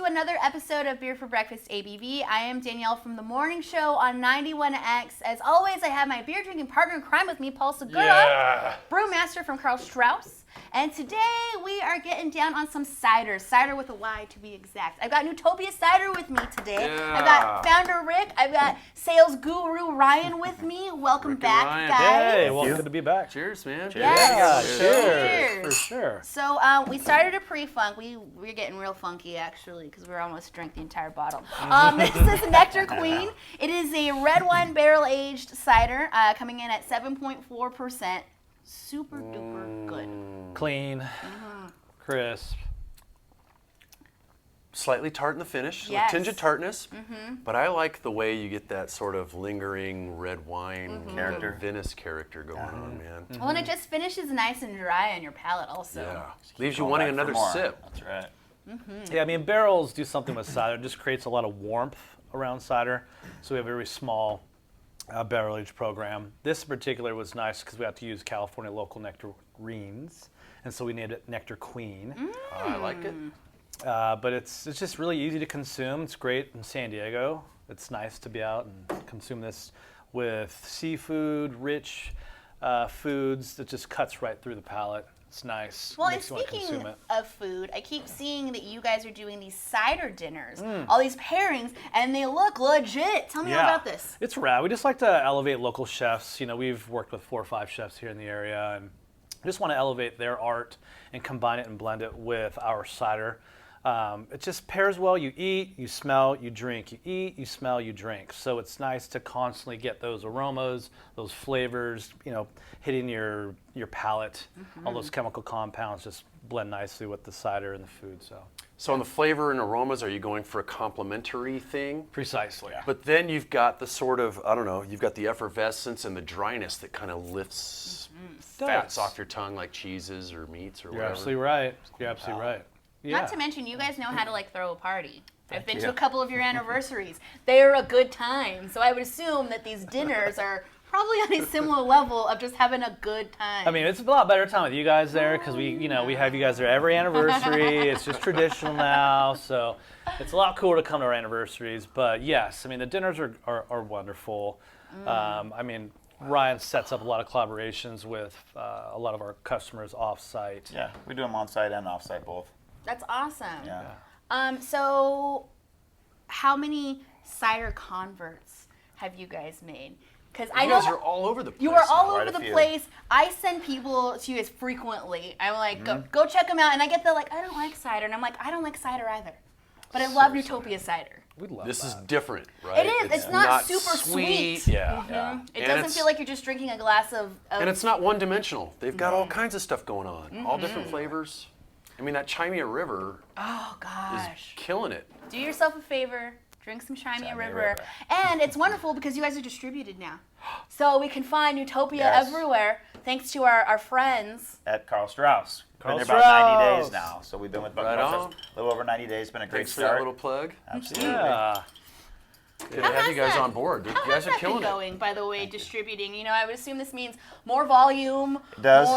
another episode of Beer for Breakfast ABV. I am Danielle from the morning show on 91X. As always, I have my beer drinking partner in crime with me, Paul Segura, brewmaster from Karl Strauss. And today we are getting down on some cider. Cider with a Y to be exact. I've got Newtopia Cyder with me today. I've got founder Rick. I've got sales guru Ryan with me. Welcome back, guys. Hey, well, good to be back. Cheers, man. Yes. Cheers. For sure. So we started a pre-funk. We're getting real funky, actually, because we almost drank the entire bottle. This is Nectar Queen. It is a red wine barrel-aged cider coming in at 7.4%. Super duper good. Clean, crisp. Slightly tart in the finish, Yes. a tinge of tartness, but I like the way you get that sort of lingering red wine character, vinous character going on, man. Well, and it just finishes nice and dry on your palate also. Yeah, leaves you wanting another sip. That's right. Yeah, I mean, barrels do something with cider. It just creates a lot of warmth around cider. So we have a very small barrel age program. This in particular was nice because we had to use California local nectarines, and so we named it Nectar Queen. I like it. But it's just really easy to consume. It's great in San Diego. It's nice to be out and consume this with seafood, rich foods that just cuts right through the palate. It's nice. Well, and Makes you want to speaking consume it. of food, I keep seeing that you guys are doing these cider dinners, all these pairings, and they look legit. Tell me all about this. It's rad. We just like to elevate local chefs. You know, we've worked with 4 or 5 chefs here in the area, and we just want to elevate their art and combine it and blend it with our cider. It just pairs well. You eat, you smell, you drink. You eat, you smell, you drink. So it's nice to constantly get those aromas, those flavors, you know, hitting your palate. All those chemical compounds just blend nicely with the cider and the food. So on the flavor and aromas, are you going for a complementary thing? Precisely. But then you've got the sort of, I don't know, you've got the effervescence and the dryness that kind of lifts fats off your tongue like cheeses or meats or You're whatever. absolutely right. You're absolutely right. Yeah. Not to mention, you guys know how to throw a party. I've been to a couple of your anniversaries. They're a good time. So I would assume that these dinners are probably on a similar level of just having a good time. I mean, it's a lot better time with you guys there because we have you guys there every anniversary. It's just traditional now, so it's a lot cooler to come to our anniversaries. But yes, I mean the dinners are wonderful. I mean, Ryan sets up a lot of collaborations with a lot of our customers off-site. Yeah, we do them on-site and off-site both. That's awesome. Yeah. So how many cider converts have you guys made? Because I know You guys are all over the place. you are all Quite over a the few. place. I send people to you guys frequently. I'm like, go check them out, and I get the I don't like cider, and I'm like, I don't like cider either, but I love Nutopia Cider. We love This that. is different, right? It is. It's not super sweet. Yeah. It And doesn't it's- feel like you're just drinking a glass of And it's not one-dimensional. They've got all kinds of stuff going on, all different flavors. I mean, that Chimea River oh is gosh. killing it. Do yourself a favor. Drink some Chimea Chimea River. River. And it's wonderful because you guys are distributed now. So we can find Nutopia Yes. everywhere thanks to our friends. At Karl Strauss. Karl Been there about 90 Strauss. days now. So we've been with Right Buck on. a little over 90 days. It's been a great Thanks for that start. little plug. Absolutely. Yeah. Good to have you guys on board. You How guys has are that killing been it. going, by the way, distributing? You know, I would assume this means more volume, It does.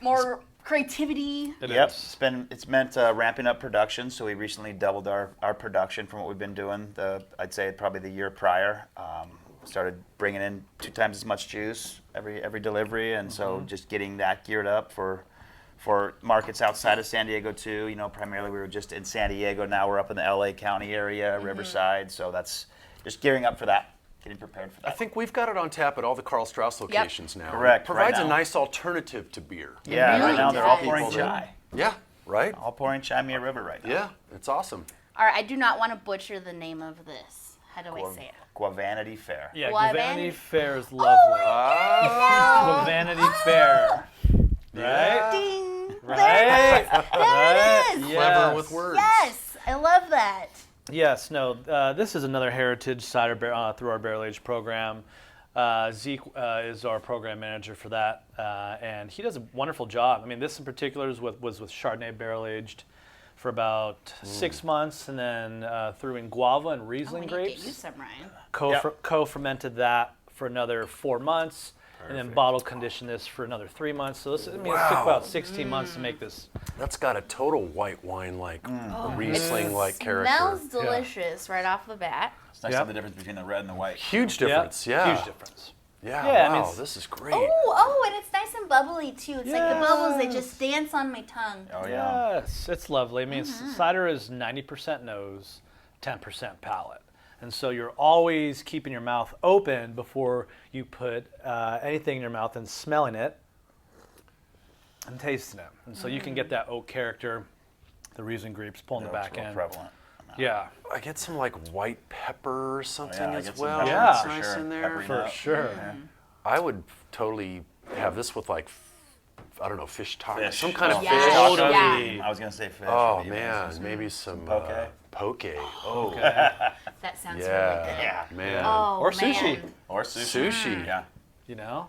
more creativity. It Yep, is. it's meant ramping up production. So we recently doubled our production from what we've been doing. I'd say probably the year prior. Started bringing in 2 times as much juice every delivery, and so just getting that geared up for markets outside of San Diego too. You know, primarily we were just in San Diego. Now we're up in the LA County area, Riverside. So that's just gearing up for that, getting prepared for that. I think we've got it on tap at all the Karl Strauss locations now. Correct, It provides right a now. nice alternative to beer. Yeah, really right now they're all does. pouring People that- chai. Yeah, right? All pouring Chimea River right now. Yeah, it's awesome. All right, I do not want to butcher the name of this. How do I say it? Guavanity Fair. Yeah, Well, Vanity Vanity- Fair is lovely. Ah, Vanity Fair. Right? Ding! Right? There it is! Yes. clever with words. Yes, I love that. Yes, no, this is another heritage cider through our barrel age program. Zeke is our program manager for that, and he does a wonderful job. I mean, this in particular was with Chardonnay barrel aged for about 6 months, and then threw in guava and I Riesling need to get you grapes. some, Ryan. Co-fermented that for another 4 months, and then bottle condition this for another 3 months. So this, it took about 16 months to make this. That's got a total white wine like Riesling like character. Smells delicious right off the bat. It's nice to have the difference between the red and the white. Huge difference, yeah. Huge difference. Yeah, Yeah, I wow, mean, it's- this is great. Oh, and it's nice and bubbly too. It's like the bubbles, they just dance on my tongue. Oh yeah. Yes, it's lovely. I mean, cider is 90% nose, 10% palate. And so you're always keeping your mouth open before you put anything in your mouth and smelling it and tasting it. And so you can get that oak character, the Riesling grapes pulling the back end. Prevalent. Yeah, I get some like white pepper or something I as get some well. pepper, That's for nice sure. in there. Peppery for nut. sure. Yeah. I would totally have this with like, I don't know, fish tacos, Fish. some kind of Yes. fish. Totally. Yeah. I was gonna say fish. Oh would be man, amazing. maybe some Poke. poke. Oh That sounds really yeah, good. Yeah. man. Oh, Or sushi. man. Or sushi. Sushi. Yeah. You know?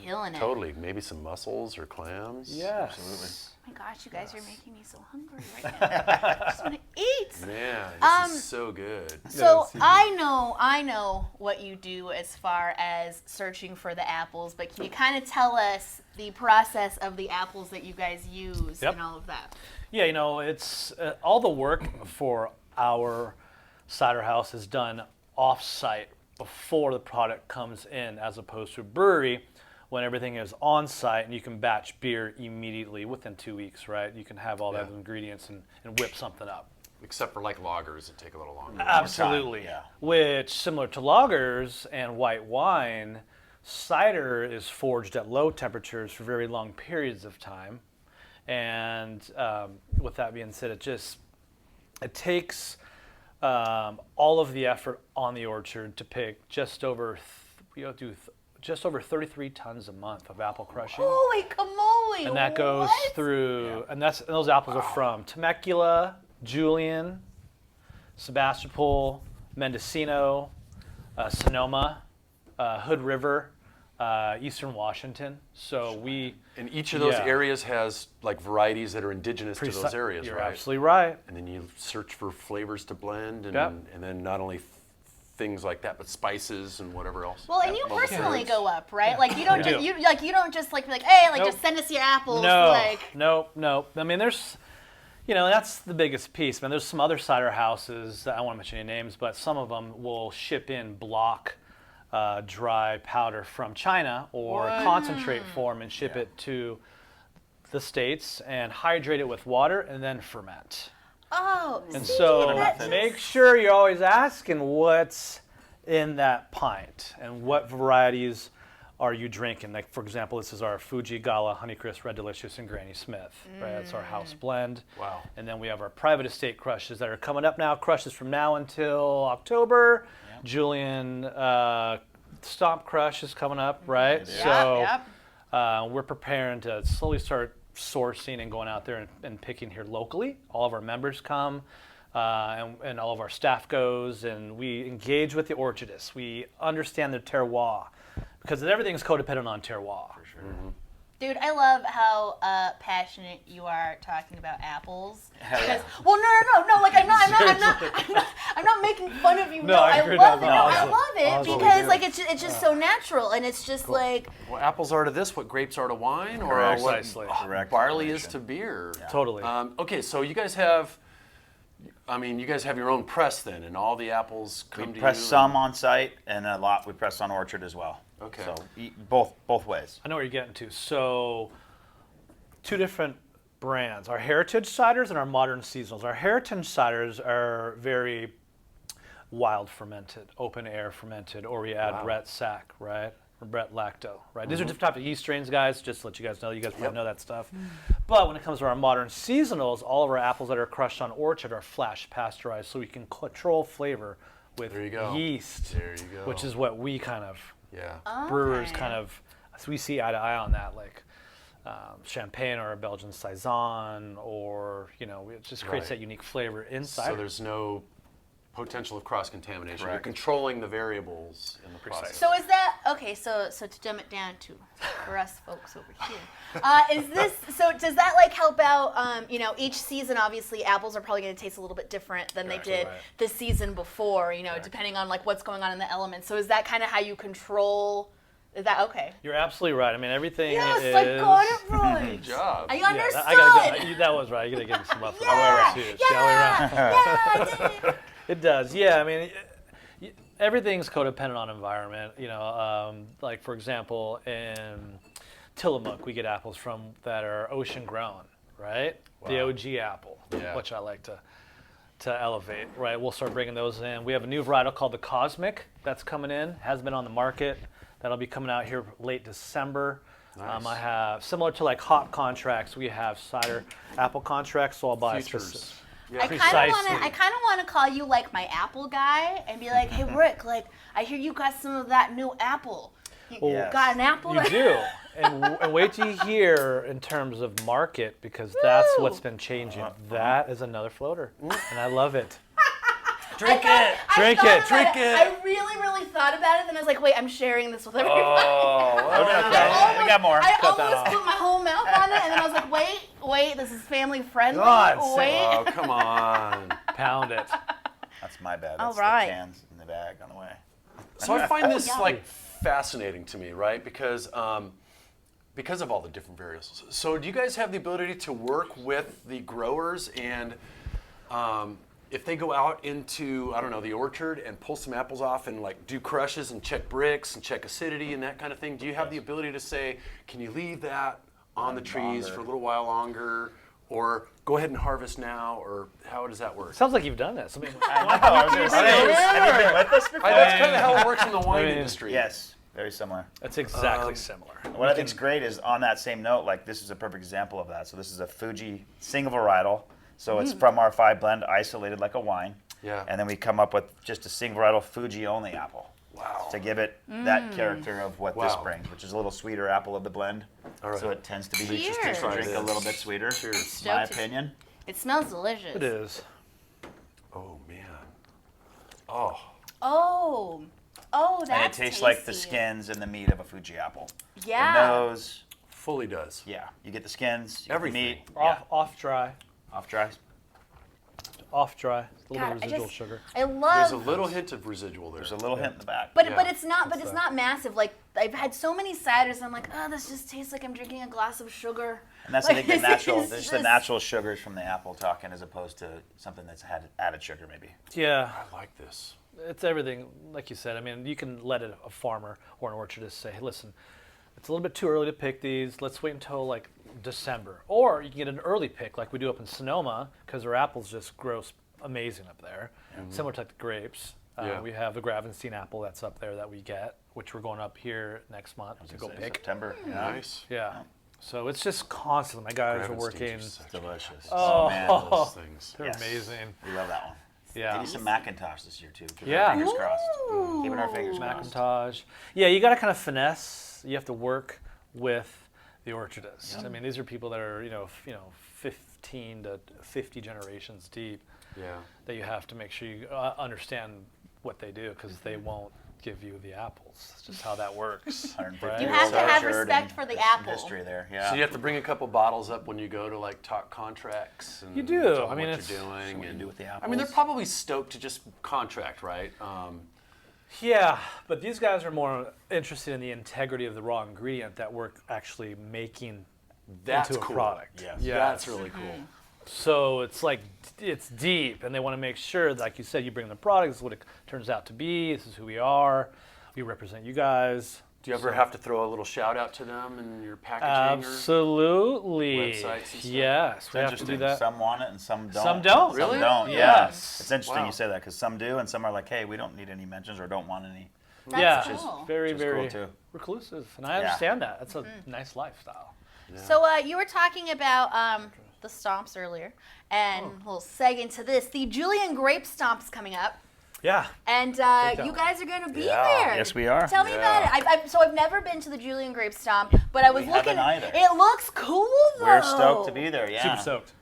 Killing it. Totally. Maybe some mussels or clams. Yes. Absolutely. Oh my gosh, you guys are making me so hungry right now. I just want to eat. Man, this is so good. So I know what you do as far as searching for the apples, but can you kind of tell us the process of the apples that you guys use Yep. and all of that? Yeah, you know, it's all the work for our cider house is done off-site before the product comes in, as opposed to a brewery when everything is on-site and you can batch beer immediately within 2 weeks, right? You can have all the Yeah. ingredients and whip something up. Except for like lagers that take a little longer. Absolutely. yeah. Which, similar to lagers and white wine, cider is forged at low temperatures for very long periods of time. And with that being said, it takes all of the effort on the orchard to pick just over 33 tons a month of apple crushing. Holy camoly! And that goes what? through, and those apples are from Temecula, Julian, Sebastopol, Mendocino, Sonoma, Hood River, Eastern Washington. So And each of those Yeah. areas has like varieties that are indigenous to those areas, You're right? absolutely right. And then you search for flavors to blend, and Yep. and then not only things like that, but spices and whatever else. Well, and you Local personally foods. go up, right? Like you don't We just do. you don't just like be like, hey, like Nope. just send us your apples. No, Like no. I mean, there's, that's the biggest piece, man. There's some other cider houses, I won't mention any names, but some of them will ship in block dry powder from China or concentrate form and ship it to the States and hydrate it with water and then ferment. oh, And see, so that's make sure you're always asking what's in that pint and what varieties are you drinking. Like, for example, this is our Fuji Gala Honeycrisp Red Delicious and Granny Smith. Right? That's our house blend. Wow. And then we have our private estate crushes that are coming up now. Crushes from now until October. Julian Stomp Crush is coming up, right? It is. So Yep. we're preparing to slowly start sourcing and going out there and picking here locally. All of our members come, and all of our staff goes, and we engage with the orchardists. We understand the terroir, because everything's codependent on terroir. For sure. Dude, I love how passionate you are talking about apples. Hell yeah. Because, well, no. Like I'm not making fun of you. No, No, I I agree. love it. No, No, I awesome. love it Awesome. because like it's just so natural, and it's just like Well, apples are to this what grapes are to wine, or Correct. what Precisely. Correct barley is explanation. to beer. Totally. Okay, so you guys have, you guys have your own press then, and all the apples come We to press you. some on site, and a lot we press on orchard as well. Okay. So both ways. I know where you're getting to. So, two different brands: our heritage ciders and our modern seasonals. Our heritage ciders are very wild fermented, open air fermented, or we add Brett Sack, right? Or Brett Lacto, right? These are different types of yeast strains, guys. Just to let you guys know. You guys probably know that stuff. But when it comes to our modern seasonals, all of our apples that are crushed on orchard are flash pasteurized, so we can control flavor with There you go. yeast, There you go. which is what we kind of Yeah. brewers Okay. kind of, so we see eye to eye on that, like champagne or a Belgian saison, or it just creates Right. that unique flavor inside. So there's no potential of cross-contamination. You're Correct. controlling the variables in the process. so is that okay? So to dumb it down to for us folks over here, is this so? Does that like help out? Each season, obviously, apples are probably going to taste a little bit different than they did Right. the season before. Depending on like what's going on in the elements. So is that kind of how you control Is that okay? You're absolutely right. I mean, everything Yes, is. I got it right. Good job. I Yeah, understood. that was right. I gotta give him some love for Yeah, that too. See how we run? I did it. It does. Yeah. I mean, everything's codependent on environment. Like for example, in Tillamook, we get apples from that are ocean grown, right? Wow. The OG apple, Yeah. which I like to elevate, right? We'll start bringing those in. We have a new varietal called the Cosmic that's coming in, has been on the market. That'll be coming out here late December. Nice. I have, similar to like hop contracts, we have cider apple contracts, so I'll buy Futures. I Precisely. kind of want to call you like my Apple guy and be like, hey Rick, like I hear you got some of that new apple. You Yes. got an apple? You do. And wait till you hear in terms of market, because that's Woo. what's been changing. That is another floater, and I love it. Drink it. Drink it. I really, really thought about it, then I was like, wait, I'm sharing this with everybody. Okay, we got more. I Cut that almost off. put my whole mouth on it, and then I was like, wait, this is family friendly. God, Wait. Oh, come on. Pound it. That's my bad. All That's right. the cans in the bag on the way. So I find this yum. like fascinating to me, right? Because of all the different variables. So do you guys have the ability to work with the growers and if they go out into, I don't know, the orchard and pull some apples off and like do crushes and check bricks and check acidity and that kind of thing, do you have the ability to say, can you leave that on the trees for a little while longer, or go ahead and harvest now, or how does that work? Sounds like you've done this. I mean, I was gonna say, have you been with us before? That's kind of how it works in the wine mean, industry. Yes, very similar. that's exactly similar. What I think is great is on that same note, like this is a perfect example of that. So this is a Fuji single varietal. So it's from our 5 blend, isolated like a wine. Yeah. And then we come up with just a single varietal Fuji only apple. Wow. To give it that character of what this Wow. brings, which is a little sweeter apple of the blend. All right. So it tends to be Cheers. just to Try drink a this. little bit sweeter. Cheers. My Stoked. opinion. It smells delicious. It is. Oh man. Oh. Oh, that's And it tastes like the tasty. skins and the meat of a Fuji apple. Yeah. The nose, Fully does. yeah. You get the skins, you get the Everything. meat. Off dry. Off dry. Off dry. A little God, bit of residual sugar. I There's love. a little hint of residual there. There's a little hint in the back. But Yeah. it's not. But it's not massive. Like I've had so many ciders, and I'm like, oh, this just tastes like I'm drinking a glass of sugar. And that's like, I think the natural. it's There's the just- natural sugars from the apple talking, as opposed to something that's had added sugar, maybe. Yeah. I like this. It's everything, like you said. I mean, you can let a farmer or an orchardist say, hey, listen, it's a little bit too early to pick these. Let's wait until like December. Or you can get an early pick like we do up in Sonoma, because our apples just grow amazing up there, similar to like the grapes. Yeah. We have the Gravenstein apple that's up there that we get, which we're going up here next month to go Say pick. September. Yeah. Nice. Yeah. So it's just constantly. My guys are Gravensteins working. are such Delicious. Oh, man. those things. They're Yes. amazing. We love that one. Yeah. Maybe some Macintosh this year too. Keeping Yeah. our fingers crossed. Ooh. Keeping our fingers crossed. Macintosh. Yeah, you got to kind of finesse. You have to work with the orchardists. I mean, these are people that are 15 to 50 generations deep. Yeah. That you have to make sure you understand what they do, because they won't give you the apples. It's just how that works. 150 right? You years have to have orchard respect and for the there's some apple. History there. Yeah. So you have to bring a couple bottles up when you go to like talk contracts and You do. tell them I mean, what it's- you're doing. what you and do with the I mean, they're apples. probably stoked to just contract, right? Yeah, but these guys are more interested in the integrity of the raw ingredient that we're actually making That's into a cool. product. Yes. Yes. That's really cool. So it's like, it's deep, and they want to make sure, like you said, you bring the product, this is what it turns out to be, this is who we are, we represent you guys. Do you ever have to throw a little shout out to them in your packaging? Absolutely. websites and stuff? Yes, It's we have to interesting. do that. Some want it and some don't. Some don't. Really? Some don't. Yeah. Yes. It's interesting Wow. you say that, because some do and some are like, hey, we don't need any mentions or don't want any. That's Yeah, cool. very, Which is very cool, too. reclusive, and I Yeah. understand that. It's a nice lifestyle. So you were talking about the stomps earlier, and we'll seg into this. The Julian Grape Stomp's coming up, Yeah. and time. you guys are going to be Yeah. there. Yes, we are. Tell me about it. So I've never been to the Julian Grape Stomp, but I was We looking. haven't either. It looks cool though. We're stoked to be there. Yeah. Super soaked.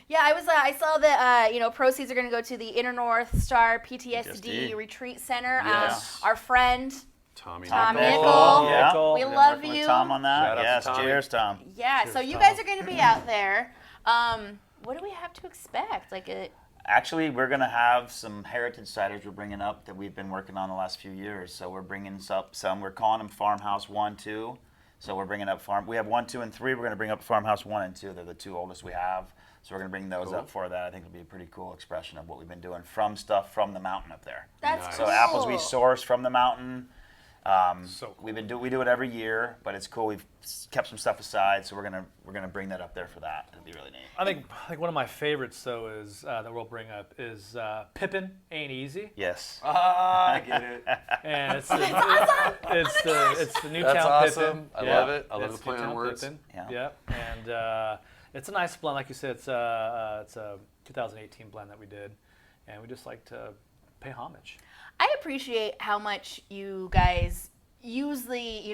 Yeah, I was. I saw that proceeds are going to go to the Inner North Star PTSD PTSD. Retreat Center. Yes. Our friend. Tom Tom Nickel. Nickel. Yeah. Nickel. We We've been love working with you. Tom on that. Shout out to Yes. Tommy. Cheers, Tom. Yeah, so Cheers, you Tom. guys are going to be out there. What do we have to expect? Like Actually, we're going to have some heritage ciders we're bringing up that we've been working on the last few years. So we're bringing up some. We're calling them Farmhouse 1, 2. So we're bringing up We have 1, 2, and 3. We're going to bring up Farmhouse 1 and 2. They're the 2 oldest we have. So we're going to bring those up for that. I think it'll be a pretty cool expression of what we've been doing from stuff from the mountain up there. That's Nice. cool. So apples we source from the mountain. So cool. We do it every year, but it's cool. We've kept some stuff aside, so we're gonna bring that up there for that. It'll be really neat. I think one of my favorites though is that we'll bring up is Pippin Ain't Easy, Yes. I get it. and it's the Newtown That's awesome. Pippin. I love it. I love It's the play on Newtown words. Pippin. Yeah. Yep. And it's a nice blend, like you said. It's a 2018 blend that we did, and we just like to pay homage. I appreciate how much you guys use the,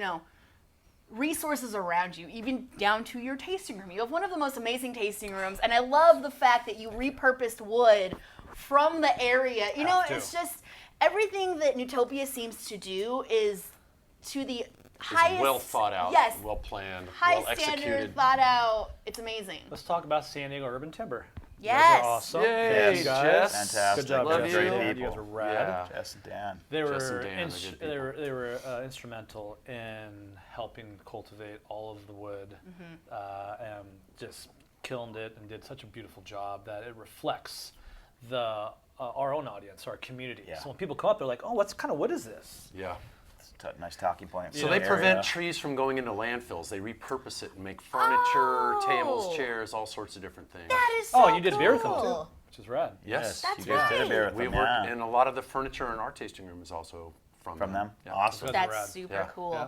resources around you, even down to your tasting room. You have one of the most amazing tasting rooms, and I love the fact that you repurposed wood from the area. It's just everything that Nutopia seems to do is to the highest, well thought out, yes, well planned, high well standard, executed. thought out. It's amazing. Let's talk about San Diego Urban Timber. Yes. You guys are awesome. Yay, Thank you guys. Jess. Fantastic. Good job, Love guys. you. You guys are rad. Yeah. Jess and Dan. They Jess were and Dan are good people. they were instrumental in helping cultivate all of the wood, and just kilned it and did such a beautiful job that it reflects our own audience, our community. Yeah. So when people come up, they're like, "Oh, what kind of wood is this?" Yeah. It's a nice talking point. So for they the prevent area. trees from going into landfills. They repurpose it and make furniture, tables, chairs, all sorts of different things. That is so Oh, you did beer with them cool. too, which is rad. Yes. That's you guys did a right. beer with We've them, worked, yeah. and a lot of the furniture in our tasting room is also from them. Yeah. Awesome. Those are That's rad. super Yeah. cool. Yeah.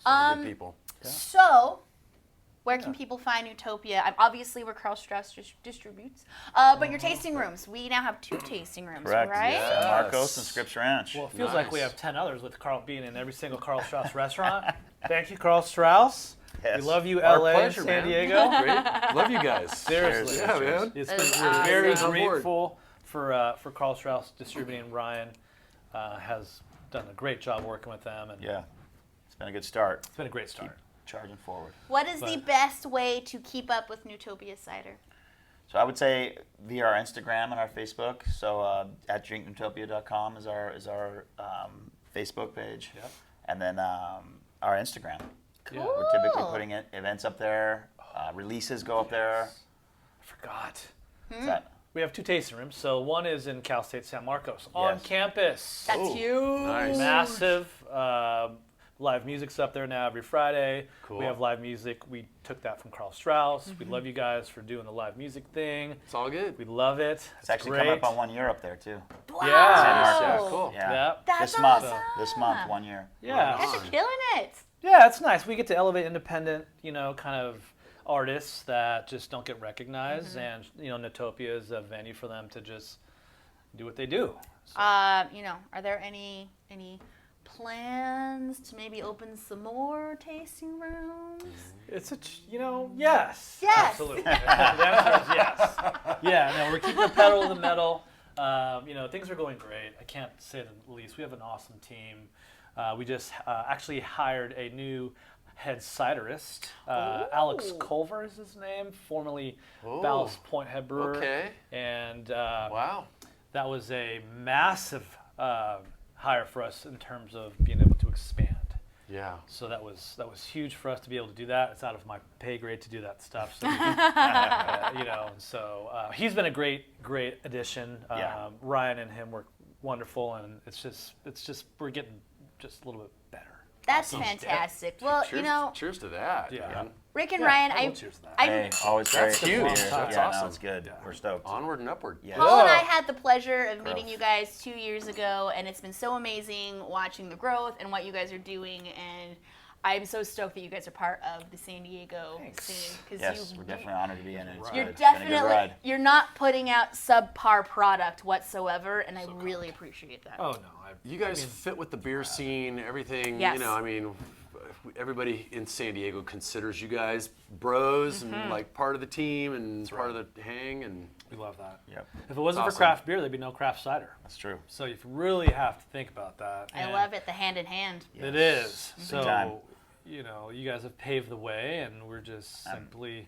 So good people. So, where can people find Nutopia? Obviously, where Carl Strauss distributes. But your tasting rooms, we now have 2 tasting rooms, Correct. right? Yeah. San Marcos Yes. and Scripps Ranch. Well, it feels like we Nice. have 10 others with Carl being in every single Carl Strauss restaurant. Thank you, Carl Strauss. Yes. We love you, Our LA, pleasure, San man. Diego. Great. Love you guys. Seriously. Yeah, man. It's That is been, we're very awesome. grateful for Carl Strauss distributing. Ryan has done a great job working with them, and Yeah. It's been a good start. it's been a great start. Charging forward. What is the But- best way to keep up with Newtopia Cider? So I would say via our Instagram and our Facebook. So at drinknutopia.com is our Facebook page. Yep. And then our Instagram. Yeah. We're typically putting events up there. Releases go up there. I forgot. Is that? We have 2 tasting rooms. So one is in Cal State San Marcos on Yes. campus. That's Ooh, huge. nice. Massive. Live music's up there now every Friday. Cool. We have live music. We took that from Carl Strauss. We love you guys for doing the live music thing. It's all good. We love it. It's actually great. coming up on 1 year up there too. Wow. Yeah. Yeah, cool. Yeah. Yeah. That's This month. awesome. This month, 1 year. You Yeah. guys are killing it. Yeah, it's nice. We get to elevate independent, kind of artists that just don't get recognized, and Nutopia is a venue for them to just do what they do. Are there any plans to maybe open some more tasting rooms? It's yes. Yes. Absolutely. The answer is yes. Yeah, no, we're keeping the pedal to the metal. Things are going great. I can't say the least. We have an awesome team. We just actually hired a new head ciderist. Alex Culver is his name, formerly Ooh. Ballast Point head brewer. Okay. And Wow. that was a massive hire for us in terms of being able to expand. Yeah. So that was huge for us to be able to do that. It's out of my pay grade to do that stuff. So, he's been a great addition. Yeah. Ryan and him were wonderful, and it's just we're getting just a little bit better. That's fantastic. Well, Cheers to that. Yeah. Man. Rick and Yeah, Ryan, I will cheers to that. Hey, always great. That's huge. Yeah, That's no, awesome. it's good. Yeah. We're stoked. Onward and upward. Yeah. Paul and I Yeah. had the pleasure of meeting Growth. you guys 2 years ago, and it's been so amazing watching the growth and what you guys are doing. And I'm so stoked that you guys are part of the San Diego scene. Yes, we're definitely honored to be in it. It's You're good. It's been a good definitely ride. you're not putting out subpar product whatsoever, and I really appreciate that. Oh no, You guys fit with the beer scene, everything. Yes. Everybody in San Diego considers you guys bros and like part of the team and part of the hang. And we love that. Yep, If it wasn't Awesome. for craft beer, there'd be no craft cider. that's true. So you really have to think about that. I And love it, the hand in hand. It is. time. So, you guys have paved the way, and we're just simply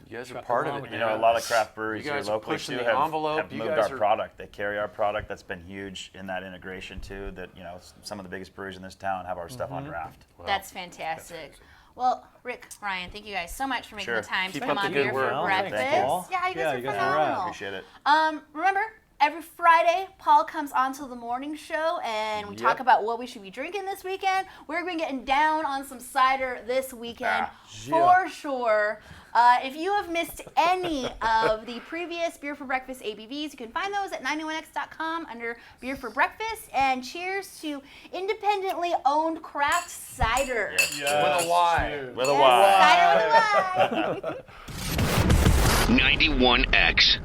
You guys are Truck part of along it. with You know, a lot of craft breweries You here guys are locally pushing too the envelope. have You moved guys our are- product. They carry our product. That's been huge in that integration too. That you know, some of the biggest breweries in this town have our stuff on draft. That's fantastic. Well, Rick, Ryan, thank you guys so much for making Sure. the time Keep to come up the on good here work. for Well, breakfast. thank you all. Yeah, you guys Yeah, are you guys are phenomenal. Appreciate it. Remember, every Friday, Paul comes onto the morning show and we talk Yep. about what we should be drinking this weekend. We're going to be getting down on some cider this weekend Yeah. for sure. If you have missed any of the previous Beer for Breakfast ABVs, you can find those at 91x.com under Beer for Breakfast. And cheers to independently owned craft cider. With a Y. With a Yes, Y. cider with a Y. 91X.